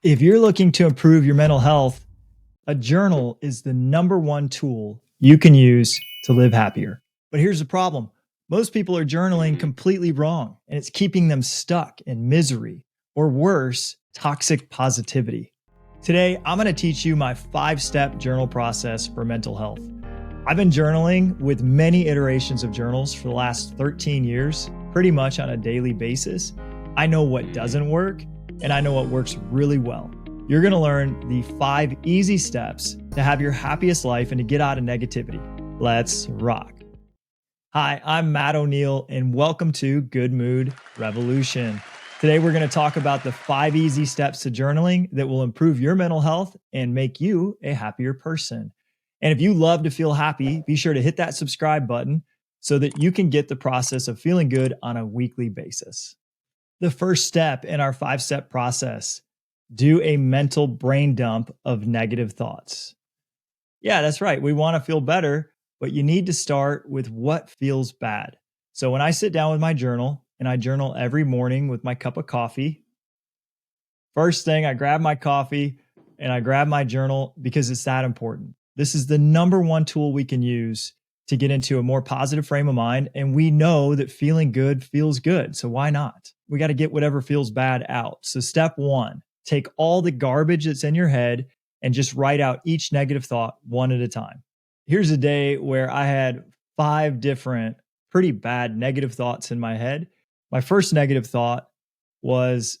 If you're looking to improve your mental health, a journal is the number one tool you can use to live happier. But here's the problem: most people are journaling completely wrong, and it's keeping them stuck in misery or worse, toxic positivity. Today, I'm going to teach you my 5-step journal process for mental health. I've been journaling with many iterations of journals for the last 13 years, pretty much on a daily basis. I know what doesn't work, and I know what works really well. You're going to learn the 5 easy steps to have your happiest life and to get out of negativity. Let's rock. Hi, I'm Matt O'Neill, and welcome to Good Mood Revolution. Today, we're going to talk about the 5 easy steps to journaling that will improve your mental health and make you a happier person. And if you love to feel happy, be sure to hit that subscribe button so that you can get the process of feeling good on a weekly basis. The first step in our 5-step process: do a mental brain dump of negative thoughts. Yeah, that's right. We want to feel better, but you need to start with what feels bad. So when I sit down with my journal, and I journal every morning with my cup of coffee, first thing, I grab my coffee and I grab my journal because it's that important. This is the number one tool we can use to get into a more positive frame of mind. And we know that feeling good feels good. So why not? We got to get whatever feels bad out. So step 1, take all the garbage that's in your head and just write out each negative thought one at a time. Here's a day where I had 5 different pretty bad negative thoughts in my head. My first negative thought was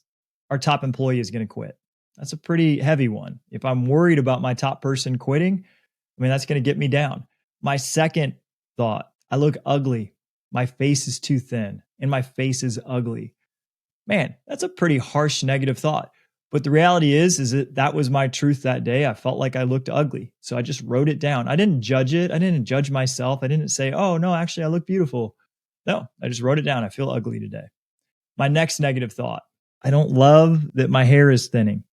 our top employee is going to quit. That's a pretty heavy one. If I'm worried about my top person quitting, that's going to get me down. My second thought: I look ugly. My face is too thin and my face is ugly. Man, that's a pretty harsh negative thought. But the reality is that was my truth that day. I felt like I looked ugly. So I just wrote it down. I didn't judge it. I didn't judge myself. I didn't say, oh, no, actually, I look beautiful. No, I just wrote it down. I feel ugly today. My next negative thought: I don't love that my hair is thinning.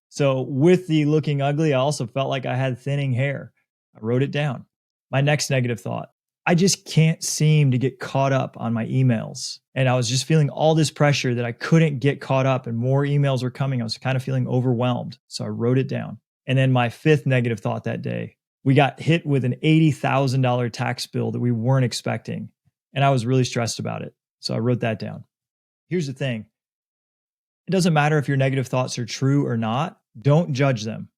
So with the looking ugly, I also felt like I had thinning hair. I wrote it down. My next negative thought: I just can't seem to get caught up on my emails. And I was just feeling all this pressure that I couldn't get caught up and more emails were coming. I was kind of feeling overwhelmed. So I wrote it down. And then my 5th negative thought that day: we got hit with an $80,000 tax bill that we weren't expecting. And I was really stressed about it. So I wrote that down. Here's the thing: it doesn't matter if your negative thoughts are true or not. Don't judge them.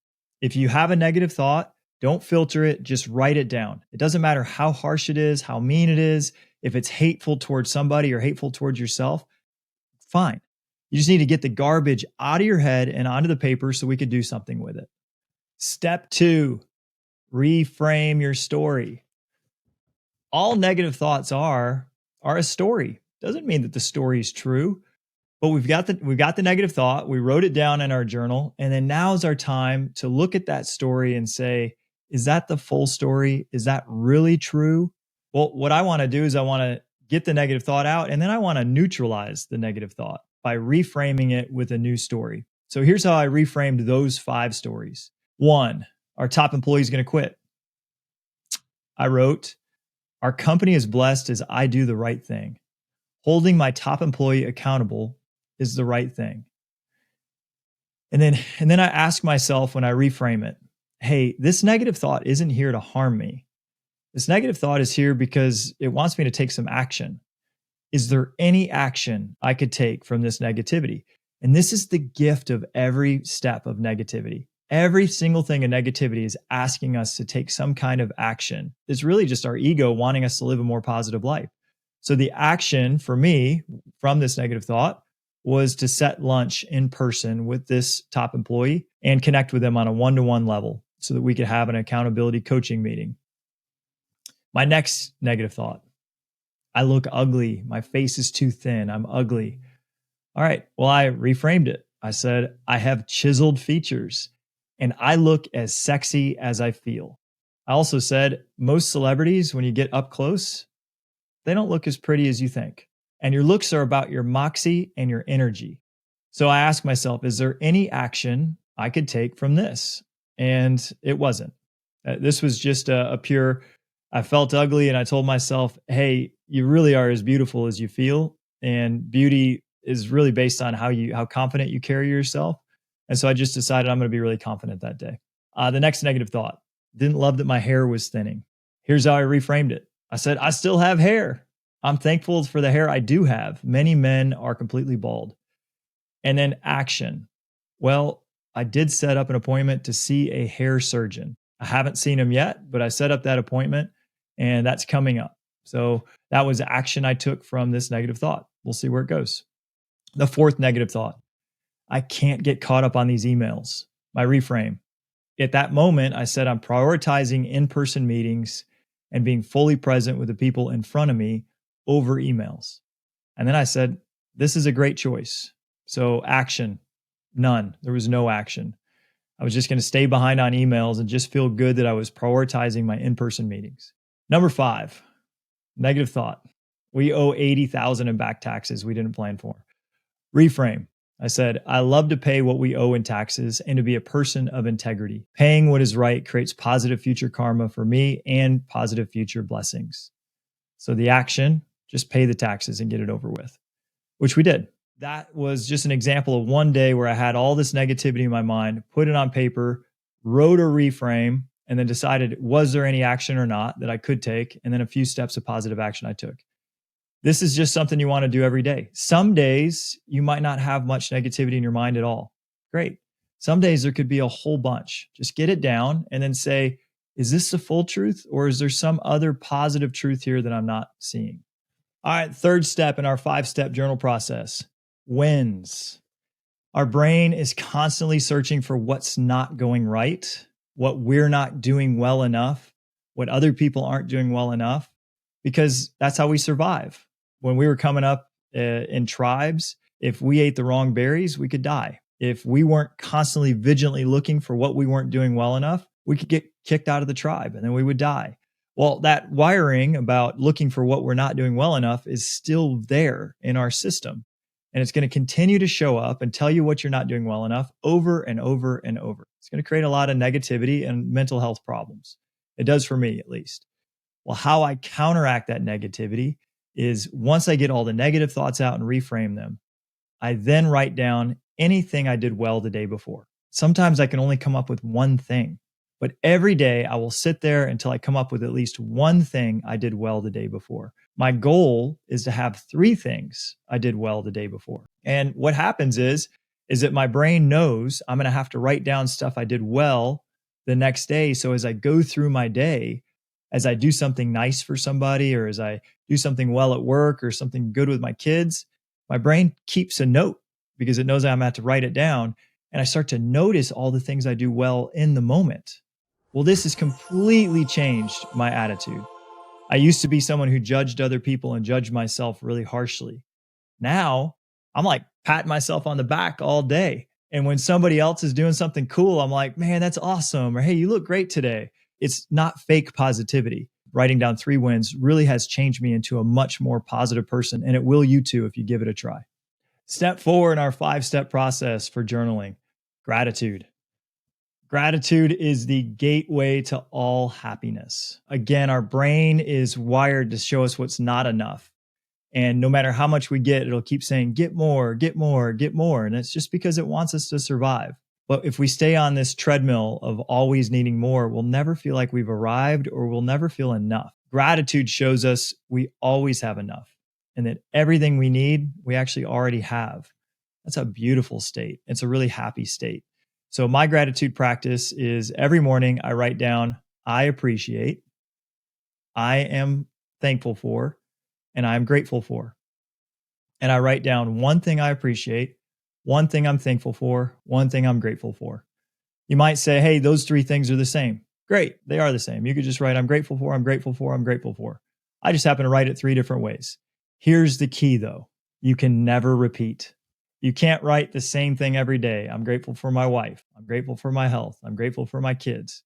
If you have a negative thought, don't filter it. Just write it down. It doesn't matter how harsh it is, how mean it is. If it's hateful towards somebody or hateful towards yourself, fine. You just need to get the garbage out of your head and onto the paper so we could do something with it. Step 2, reframe your story. All negative thoughts are a story. Doesn't mean that the story is true. But we've got the negative thought. We wrote it down in our journal. And then now's our time to look at that story and say, is that the full story? Is that really true? Well, what I want to do is I want to get the negative thought out, and then I want to neutralize the negative thought by reframing it with a new story. So here's how I reframed those 5 stories. 1, our top employee is going to quit. I wrote, our company is blessed as I do the right thing. Holding my top employee accountable is the right thing. And then I ask myself when I reframe it, hey, this negative thought isn't here to harm me. This negative thought is here because it wants me to take some action. Is there any action I could take from this negativity? And this is the gift of every step of negativity. Every single thing in negativity is asking us to take some kind of action. It's really just our ego wanting us to live a more positive life. So the action for me from this negative thought was to set lunch in person with this top employee and connect with them on a one-to-one level so that we could have an accountability coaching meeting. My next negative thought: I look ugly. My face is too thin. I'm ugly. All right. Well, I reframed it. I said, I have chiseled features and I look as sexy as I feel. I also said, most celebrities, when you get up close, they don't look as pretty as you think. And your looks are about your moxie and your energy. So I asked myself, is there any action I could take from this? And it wasn't. This was just a pure, I felt ugly and I told myself, hey, you really are as beautiful as you feel. And beauty is really based on how confident you carry yourself. And so I just decided I'm going to be really confident that day. The next negative thought, didn't love that my hair was thinning. Here's how I reframed it. I said, I still have hair. I'm thankful for the hair I do have. Many men are completely bald. And then action. Well, I did set up an appointment to see a hair surgeon. I haven't seen him yet, but I set up that appointment and that's coming up. So that was action I took from this negative thought. We'll see where it goes. The fourth negative thought, I can't get caught up on these emails. My reframe. At that moment, I said I'm prioritizing in-person meetings and being fully present with the people in front of me over emails. And then I said, this is a great choice. So action, none. There was no action. I was just going to stay behind on emails and just feel good that I was prioritizing my in-person meetings. Number 5, negative thought. We owe $80,000 in back taxes we didn't plan for. Reframe. I said, I love to pay what we owe in taxes and to be a person of integrity. Paying what is right creates positive future karma for me and positive future blessings. So the action, just pay the taxes and get it over with, which we did. That was just an example of one day where I had all this negativity in my mind, put it on paper, wrote a reframe, and then decided, was there any action or not that I could take? And then a few steps of positive action I took. This is just something you want to do every day. Some days you might not have much negativity in your mind at all. Great. Some days there could be a whole bunch. Just get it down and then say, is this the full truth or is there some other positive truth here that I'm not seeing? All right, third step in our 5-step journal process, wins. Our brain is constantly searching for what's not going right, what we're not doing well enough, what other people aren't doing well enough, because that's how we survive. When we were coming up in tribes, if we ate the wrong berries, we could die. If we weren't constantly vigilantly looking for what we weren't doing well enough, we could get kicked out of the tribe and then we would die. Well, that wiring about looking for what we're not doing well enough is still there in our system. And it's going to continue to show up and tell you what you're not doing well enough over and over and over. It's going to create a lot of negativity and mental health problems. It does for me, at least. Well, how I counteract that negativity is once I get all the negative thoughts out and reframe them, I then write down anything I did well the day before. Sometimes I can only come up with one thing, but every day I will sit there until I come up with at least one thing I did well the day before. My goal is to have 3 things I did well the day before. And what happens is that my brain knows I'm going to have to write down stuff I did well the next day. So as I go through my day, as I do something nice for somebody, or as I do something well at work or something good with my kids, my brain keeps a note because it knows I'm going to have to write it down. And I start to notice all the things I do well in the moment. Well, this has completely changed my attitude. I used to be someone who judged other people and judged myself really harshly. Now I'm like patting myself on the back all day. And when somebody else is doing something cool, I'm like, man, that's awesome. Or, hey, you look great today. It's not fake positivity. Writing down 3 wins really has changed me into a much more positive person. And it will you too if you give it a try. Step 4 in our 5-step process for journaling, gratitude. Gratitude is the gateway to all happiness. Again, our brain is wired to show us what's not enough. And no matter how much we get, it'll keep saying, get more, get more, get more. And it's just because it wants us to survive. But if we stay on this treadmill of always needing more, we'll never feel like we've arrived or we'll never feel enough. Gratitude shows us we always have enough and that everything we need, we actually already have. That's a beautiful state. It's a really happy state. So my gratitude practice is every morning I write down, I appreciate, I am thankful for, and I'm grateful for. And I write down one thing I appreciate, one thing I'm thankful for, one thing I'm grateful for. You might say, hey, those 3 things are the same. Great, they are the same. You could just write, I'm grateful for, I'm grateful for, I'm grateful for. I just happen to write it 3 different ways. Here's the key though. You can never repeat. You can't write the same thing every day. I'm grateful for my wife. I'm grateful for my health. I'm grateful for my kids.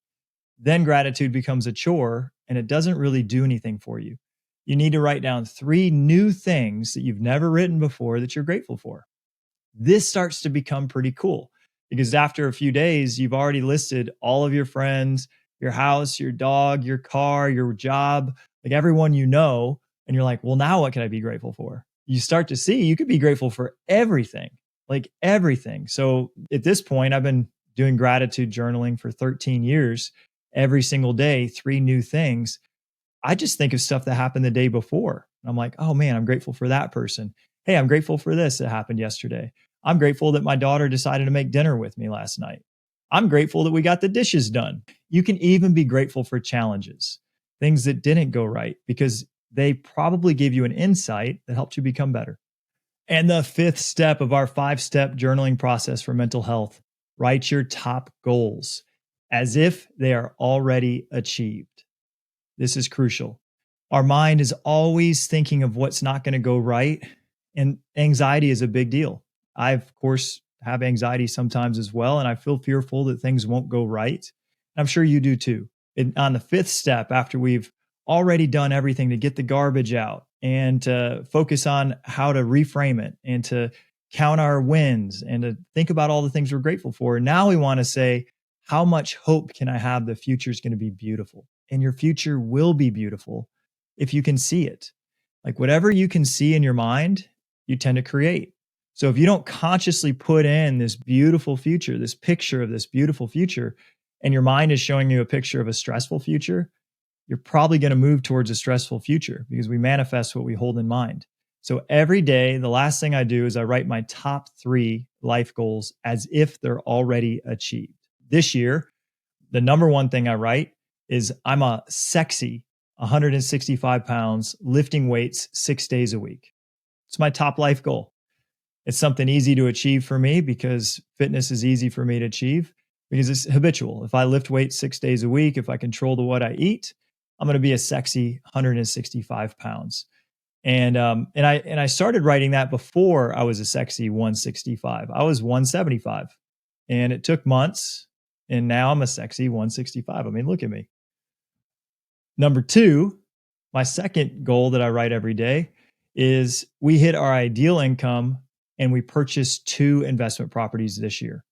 Then gratitude becomes a chore and it doesn't really do anything for you. You need to write down 3 new things that you've never written before that you're grateful for. This starts to become pretty cool because after a few days, you've already listed all of your friends, your house, your dog, your car, your job, like everyone you know. And you're like, well, now what can I be grateful for? You start to see you could be grateful for everything. like everything. So at this point, I've been doing gratitude journaling for 13 years, every single day, 3 new things. I just think of stuff that happened the day before. I'm like, oh man, I'm grateful for that person. Hey, I'm grateful for this that happened yesterday. I'm grateful that my daughter decided to make dinner with me last night. I'm grateful that we got the dishes done. You can even be grateful for challenges, things that didn't go right, because they probably gave you an insight that helped you become better. And the fifth step of our 5 step journaling process for mental health: write your top goals as if they are already achieved. This is crucial. Our mind is always thinking of what's not going to go right, and anxiety is a big deal. I, of course, have anxiety sometimes as well, and I feel fearful that things won't go right. I'm sure you do too. And on the fifth step, after we've already done everything to get the garbage out and to focus on how to reframe it and to count our wins and to think about all the things we're grateful for, now we want to say, how much hope can I have the future is going to be beautiful? And your future will be beautiful if you can see it. Like whatever you can see in your mind, you tend to create. So if you don't consciously put in this beautiful future, this picture of this beautiful future, and your mind is showing you a picture of a stressful future, you're probably going to move towards a stressful future because we manifest what we hold in mind. So every day, the last thing I do is I write my top 3 life goals as if they're already achieved. This year, the number one thing I write is I'm a sexy 165 pounds lifting weights 6 days a week. It's my top life goal. It's something easy to achieve for me because fitness is easy for me to achieve because it's habitual. If I lift weights 6 days a week, if I control what I eat, I'm going to be a sexy 165 pounds. And I started writing that before I was a sexy 165. I was 175, and it took months, and now I'm a sexy 165. I mean, look at me. Number 2, my second goal that I write every day is we hit our ideal income and we purchased 2 investment properties this year.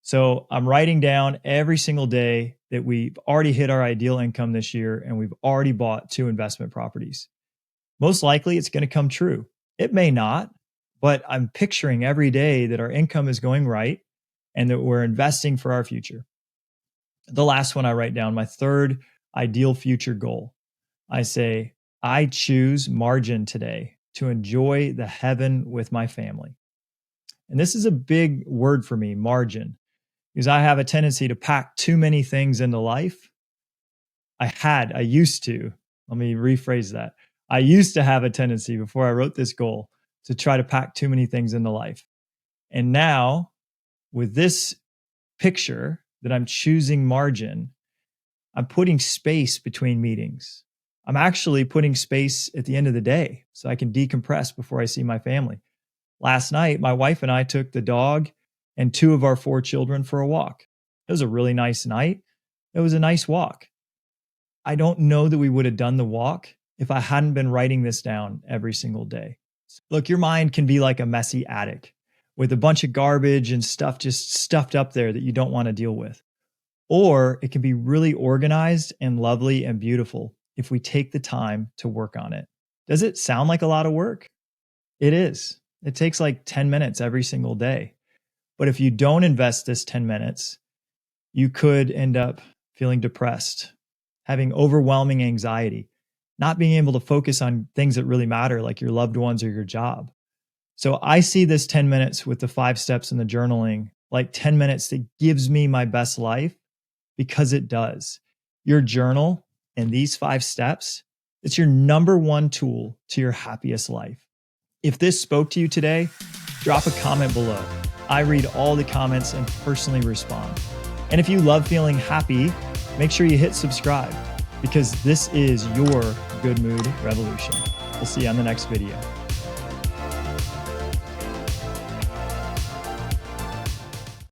So I'm writing down every single day that we've already hit our ideal income this year and we've already bought 2 investment properties. Most likely it's going to come true. It may not, but I'm picturing every day that our income is going right and that we're investing for our future. The last one I write down, my third ideal future goal. I say, I choose margin today to enjoy the heaven with my family. And this is a big word for me, margin, because I have a tendency to pack too many things into life. I used to, let me rephrase that. I used to have a tendency before I wrote this goal to try to pack too many things into life. And now with this picture that I'm choosing margin, I'm putting space between meetings. I'm actually putting space at the end of the day so I can decompress before I see my family. Last night, my wife and I took the dog and 2 of our 4 children for a walk. It was a really nice night. It was a nice walk. I don't know that we would have done the walk if I hadn't been writing this down every single day. Look, your mind can be like a messy attic with a bunch of garbage and stuff just stuffed up there that you don't want to deal with. Or it can be really organized and lovely and beautiful if we take the time to work on it. Does it sound like a lot of work? It is. It takes like 10 minutes every single day. But if you don't invest this 10 minutes, you could end up feeling depressed, having overwhelming anxiety, not being able to focus on things that really matter, like your loved ones or your job. So I see this 10 minutes with the 5 steps in the journaling, like 10 minutes that gives me my best life, because it does. Your journal and these 5 steps, it's your number one tool to your happiest life. If this spoke to you today, drop a comment below. I read all the comments and personally respond. And if you love feeling happy, make sure you hit subscribe because this is your Good Mood Revolution. We'll see you on the next video.